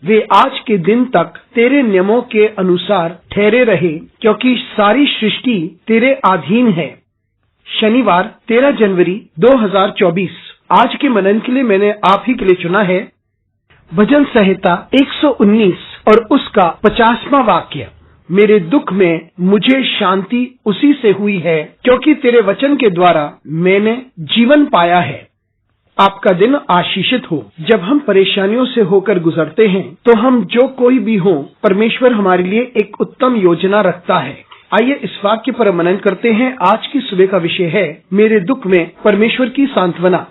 वे आज के दिन तक तेरे नियमों के अनुसार ठहरे रहे, क्योंकि सारी सृष्टि तेरे अधीन है। शनिवार 13 जनवरी 2024। आज के मनन के लिए मैंने आप ही के लिए चुना है भजन संहिता 119 और उसका 50वां वाक्य। मेरे दुख में मुझे शांति उसी से हुई है, क्योंकि तेरे वचन के द्वारा मैंने जीवन पाया है। आपका दिन आशीषित हो। जब हम परेशानियों से होकर गुजरते हैं तो हम जो कोई भी हो, परमेश्वर हमारे लिए एक उत्तम योजना रखता है। आइए इस वाक्य पर मनन करते हैं। आज की सुबह का विषय है मेरे दुख में परमेश्वर की सांत्वना।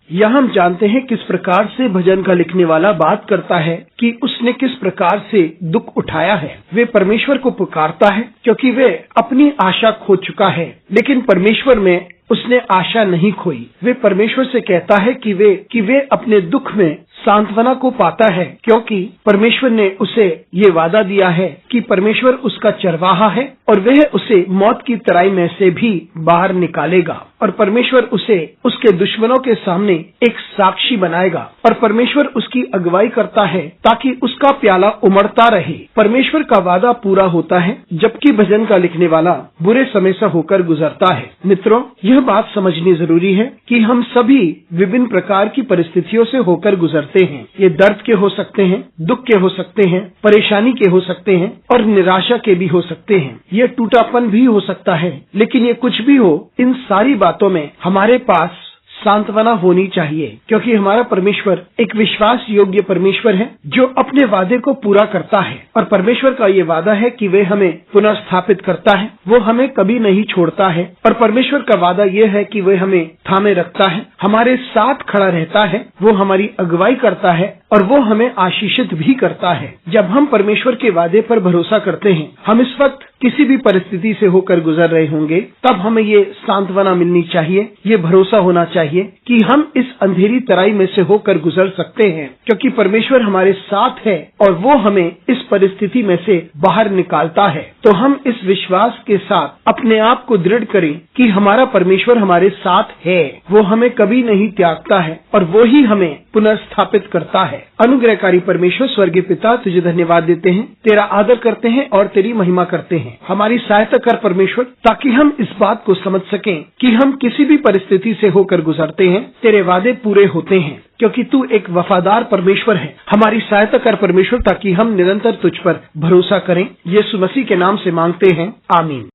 यह हम जानते हैं किस प्रकार से भजन का लिखने वाला बात करता है कि उसने किस प्रकार से दुख उठाया है। वे परमेश्वर को पुकारता है क्योंकि वे अपनी आशा खो चुका है, लेकिन परमेश्वर में उसने आशा नहीं खोई। वे परमेश्वर से कहता है कि वे अपने दुख में सांत्वना को पाता है, क्योंकि परमेश्वर ने उसे ये वादा दिया है कि परमेश्वर उसका चरवाहा है और वह उसे मौत की तराई में से भी बाहर निकालेगा, और परमेश्वर उसे उसके दुश्मनों के सामने एक साक्षी बनाएगा, और परमेश्वर उसकी अगुवाई करता है ताकि उसका प्याला उमड़ता रहे। परमेश्वर का वादा पूरा होता है, जबकि भजन का लिखने वाला बुरे समय से होकर गुजरता है। मित्रों, यह बात समझनी जरूरी है कि हम सभी विभिन्न प्रकार की परिस्थितियों से होकर गुजरते हैं। ये दर्द के हो सकते हैं, दुख के हो सकते हैं, परेशानी के हो सकते हैं और निराशा के भी हो सकते हैं। ये टूटापन भी हो सकता है, लेकिन ये कुछ भी हो, इन सारी बातों में हमारे पास सांत्वना होनी चाहिए, क्योंकि हमारा परमेश्वर एक विश्वास योग्य परमेश्वर है जो अपने वादे को पूरा करता है। और परमेश्वर का ये वादा है कि वे हमें पुनः स्थापित करता है, वो हमें कभी नहीं छोड़ता है। और परमेश्वर का वादा ये है कि वे हमें थामे रखता है, हमारे साथ खड़ा रहता है, वो हमारी अगुवाई करता है और वो हमें आशीषित भी करता है। जब हम परमेश्वर के वादे पर भरोसा करते हैं, हम इस वक्त किसी भी परिस्थिति से होकर गुजर रहे होंगे, तब हमें ये सांत्वना मिलनी चाहिए, ये भरोसा होना चाहिए कि हम इस अंधेरी तराई में से होकर गुजर सकते हैं, क्योंकि परमेश्वर हमारे साथ है और वो हमें इस परिस्थिति में से बाहर निकालता है। तो हम इस विश्वास के साथ अपने आप को दृढ़ करें कि हमारा परमेश्वर हमारे साथ है, वो हमें कभी नहीं त्यागता है और वो ही हमें पुनर्स्थापित करता है। अनुग्रहकारी परमेश्वर स्वर्गीय पिता, तुझे धन्यवाद देते हैं, तेरा आदर करते हैं और तेरी महिमा करते हैं। हमारी सहायता कर परमेश्वर, ताकि हम इस बात को समझ सकें कि हम किसी भी परिस्थिति से होकर गुजरते हैं, तेरे वादे पूरे होते हैं, क्योंकि तू एक वफादार परमेश्वर है। हमारी सहायता कर परमेश्वर, ताकि हम निरंतर तुझ पर भरोसा करें। यीशु मसीह के नाम से मांगते हैं, आमीन।